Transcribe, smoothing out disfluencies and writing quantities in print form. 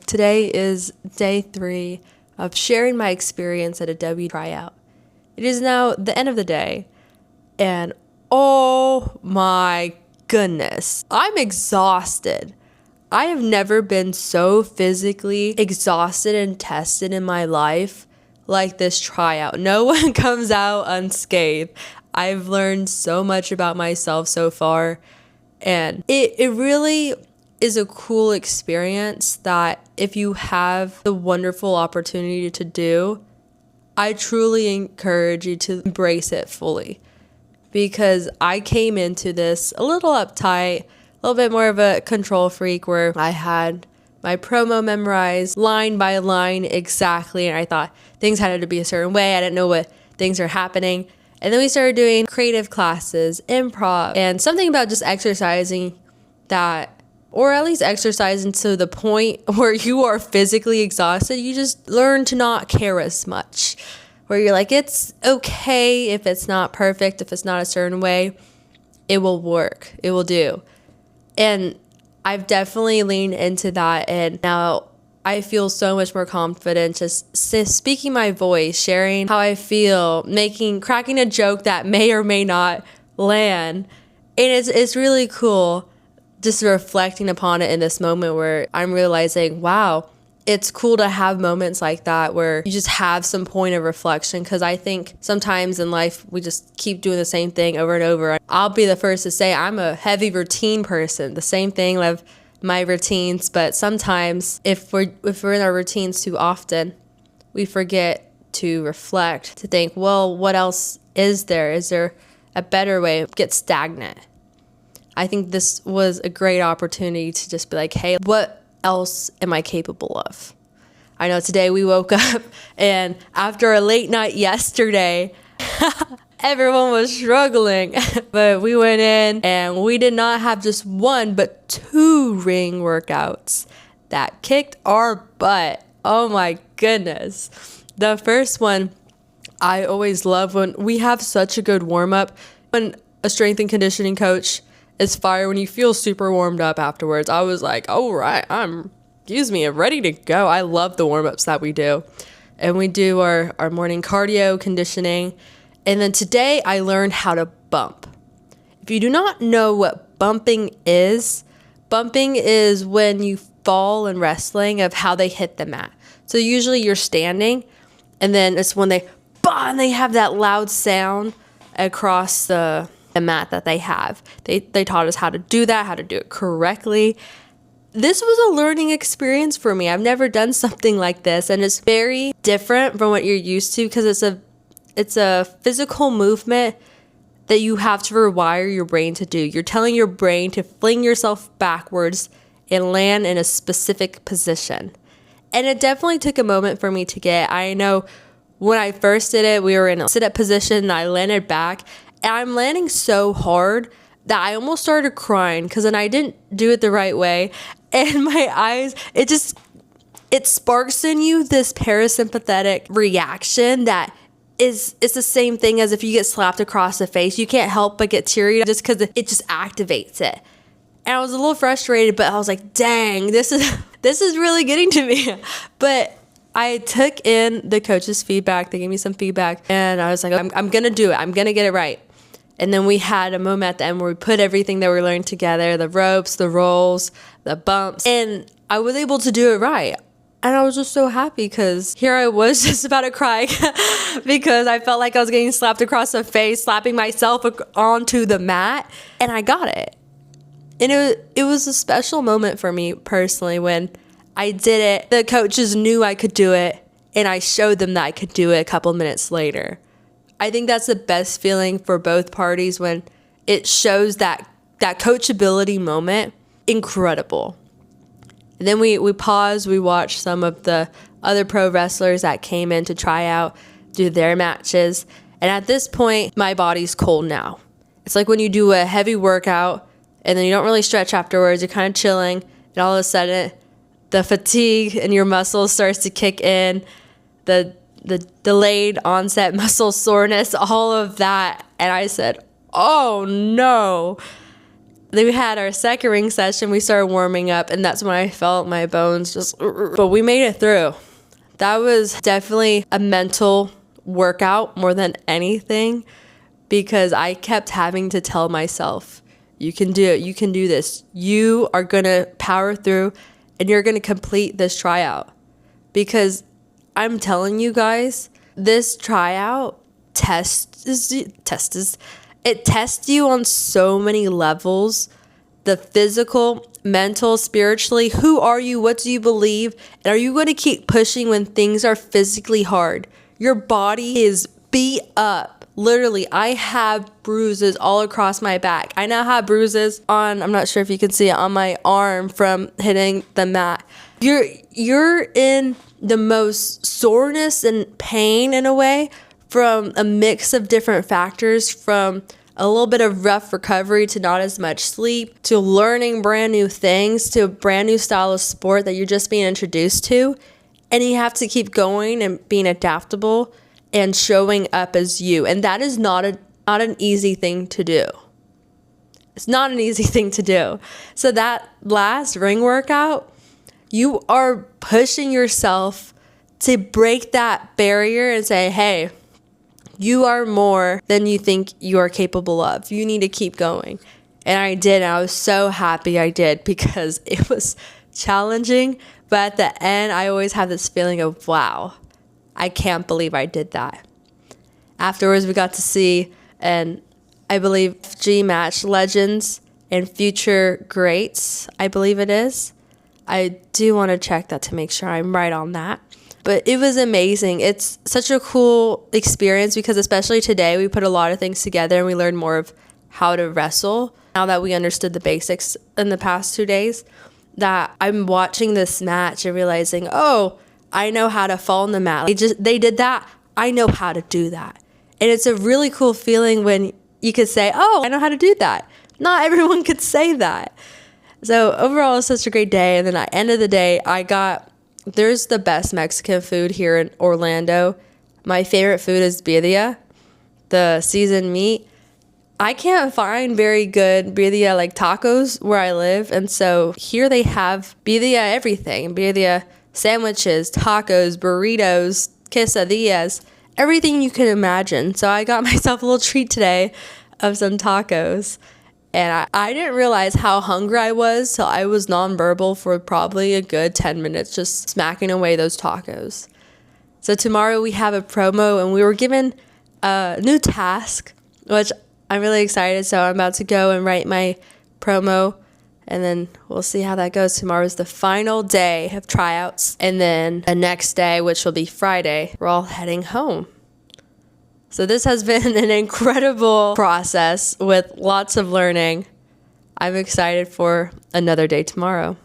Today is day 3 of sharing my experience at a WWE tryout. It is now the end of the day, and oh my goodness, I'm exhausted. I have never been so physically exhausted and tested in my life like this tryout. No one comes out unscathed. I've learned so much about myself so far, and it really is a cool experience that if you have the wonderful opportunity to do, I truly encourage you to embrace it fully, because I came into this a little uptight, a little bit more of a control freak, where I had my promo memorized line by line exactly, and I thought things had to be a certain way. I didn't know what things are happening. And then we started doing creative classes, improv, and something about just exercising that, or at least exercising to the point where you are physically exhausted, you just learn to not care as much. Where you're like, it's okay if it's not perfect, if it's not a certain way, it will work, it will do. And I've definitely leaned into that, and now I feel so much more confident just speaking my voice, sharing how I feel, cracking a joke that may or may not land. And it's really cool just reflecting upon it in this moment where I'm realizing, wow, it's cool to have moments like that where you just have some point of reflection, because I think sometimes in life we just keep doing the same thing over and over. I'll be the first to say I'm a heavy routine person, the same thing, love my routines, but sometimes if we're in our routines too often, we forget to reflect, to think, well, what else is there? Is there a better way? Get stagnant. I think this was a great opportunity to just be like, hey, what else am I capable of? I know today we woke up and after a late night yesterday, everyone was struggling, but we went in and we did not have just one, but 2 ring workouts that kicked our butt. Oh my goodness. The first one, I always love when we have such a good warm up. When a strength and conditioning coach is fire, when you feel super warmed up afterwards, I was like, all right, I'm ready to go. I love the warm ups that we do. And we do our morning cardio conditioning. And then today I learned how to bump. If you do not know what bumping is when you fall in wrestling, of how they hit the mat. So usually you're standing, and then it's when they have that loud sound across the mat that they have. They taught us how to do that, how to do it correctly. This was a learning experience for me. I've never done something like this, and it's very different from what you're used to, because it's a physical movement that you have to rewire your brain to do. You're telling your brain to fling yourself backwards and land in a specific position. And it definitely took a moment for me to get. I know when I first did it, we were in a sit-up position and I landed back, and I'm landing so hard that I almost started crying, because then I didn't do it the right way. And my eyes, it sparks in you this parasympathetic reaction that it's the same thing as if you get slapped across the face. You can't help but get teary just because it just activates it. And I was a little frustrated, but I was like, dang, this is really getting to me. But I took in the coach's feedback. They gave me some feedback, and I was like, I'm going to do it. I'm going to get it right. And then we had a moment at the end where we put everything that we learned together, the ropes, the rolls, the bumps, and I was able to do it right. And I was just so happy, because here I was just about to cry because I felt like I was getting slapped across the face, slapping myself onto the mat, and I got it. And it was a special moment for me personally when I did it. The coaches knew I could do it, and I showed them that I could do it a couple minutes later. I think that's the best feeling for both parties, when it shows that coachability moment. Incredible. And then we paused, we watched some of the other pro wrestlers that came in to try out, do their matches. And at this point, my body's cold now. It's like when you do a heavy workout and then you don't really stretch afterwards, you're kind of chilling, and all of a sudden the fatigue in your muscles starts to kick in, the delayed onset muscle soreness, all of that. And I said, oh no. Then we had our second ring session. We started warming up, and that's when I felt my bones just, but we made it through. That was definitely a mental workout more than anything, because I kept having to tell myself, you can do it. You can do this. You are going to power through, and you're going to complete this tryout. Because I'm telling you guys, this tryout tests you on so many levels. The physical, mental, spiritually. Who are you? What do you believe? And are you going to keep pushing when things are physically hard? Your body is beat up. Literally, I have bruises all across my back. I now have bruises on, I'm not sure if you can see it, on my arm from hitting the mat. You're in the most soreness and pain in a way from a mix of different factors, from a little bit of rough recovery to not as much sleep, to learning brand new things, to a brand new style of sport that you're just being introduced to. And you have to keep going and being adaptable and showing up as you. And that is not an easy thing to do. It's not an easy thing to do. So that last ring workout, you are pushing yourself to break that barrier and say, hey, you are more than you think you are capable of. You need to keep going. And I did. And I was so happy I did, because it was challenging. But at the end, I always have this feeling of, wow, I can't believe I did that. Afterwards, we got to see, and I believe G match legends and future greats, I believe it is. I do want to check that to make sure I'm right on that. But it was amazing. It's such a cool experience, because especially today, we put a lot of things together and we learned more of how to wrestle. Now that we understood the basics in the past 2 days, that I'm watching this match and realizing, oh, I know how to fall on the mat. They did that. I know how to do that. And it's a really cool feeling when you could say, oh, I know how to do that. Not everyone could say that. So overall, it's such a great day. And then at the end of the day, there's the best Mexican food here in Orlando. My favorite food is birria, the seasoned meat. I can't find very good birria like tacos where I live. And so here they have birria everything. Birria sandwiches, tacos, burritos, quesadillas, everything you can imagine. So I got myself a little treat today of some tacos. And I didn't realize how hungry I was till I was nonverbal for probably a good 10 minutes, just smacking away those tacos. So tomorrow we have a promo, and we were given a new task, which I'm really excited. So I'm about to go and write my promo, and then we'll see how that goes. Tomorrow is the final day of tryouts. And then the next day, which will be Friday, we're all heading home. So this has been an incredible process with lots of learning. I'm excited for another day tomorrow.